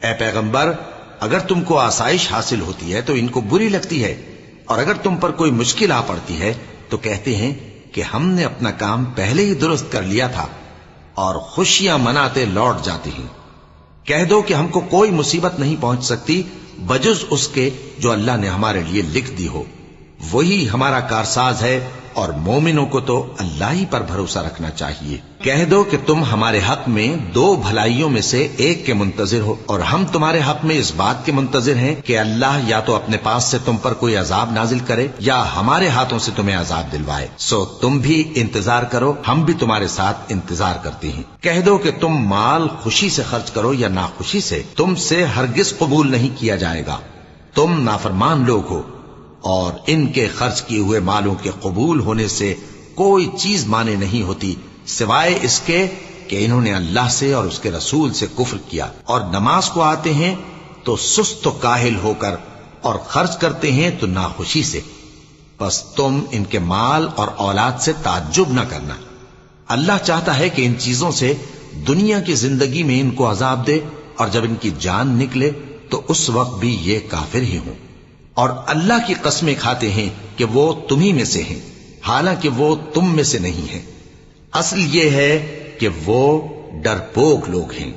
اے پیغمبر، اگر تم کو آسائش حاصل ہوتی ہے تو ان کو بری لگتی ہے، اور اگر تم پر کوئی مشکل آ پڑتی ہے تو کہتے ہیں کہ ہم نے اپنا کام پہلے ہی درست کر لیا تھا، اور خوشیاں مناتے لوٹ جاتے ہیں۔ کہہ دو کہ ہم کو کوئی مصیبت نہیں پہنچ سکتی بجز اس کے جو اللہ نے ہمارے لیے لکھ دی ہو، وہی ہمارا کارساز ہے، اور مومنوں کو تو اللہ ہی پر بھروسہ رکھنا چاہیے۔ کہہ دو کہ تم ہمارے حق میں دو بھلائیوں میں سے ایک کے منتظر ہو، اور ہم تمہارے حق میں اس بات کے منتظر ہیں کہ اللہ یا تو اپنے پاس سے تم پر کوئی عذاب نازل کرے یا ہمارے ہاتھوں سے تمہیں عذاب دلوائے، سو تم بھی انتظار کرو، ہم بھی تمہارے ساتھ انتظار کرتے ہیں۔ کہہ دو کہ تم مال خوشی سے خرچ کرو یا ناخوشی سے، تم سے ہرگز قبول نہیں کیا جائے گا، تم نافرمان لوگ ہو، اور ان کے خرچ کیے ہوئے مالوں کے قبول ہونے سے کوئی چیز مانے نہیں ہوتی سوائے اس کے کہ انہوں نے اللہ سے اور اس کے رسول سے کفر کیا، اور نماز کو آتے ہیں تو سست و کاہل ہو کر، اور خرچ کرتے ہیں تو ناخوشی سے، بس تم ان کے مال اور اولاد سے تعجب نہ کرنا۔ اللہ چاہتا ہے کہ ان چیزوں سے دنیا کی زندگی میں ان کو عذاب دے، اور جب ان کی جان نکلے تو اس وقت بھی یہ کافر ہی ہوں، اور اللہ کی قسمیں کھاتے ہیں کہ وہ تمہیں میں سے ہیں، حالانکہ وہ تم میں سے نہیں ہیں۔ اصل یہ ہے کہ وہ ڈرپوک لوگ ہیں۔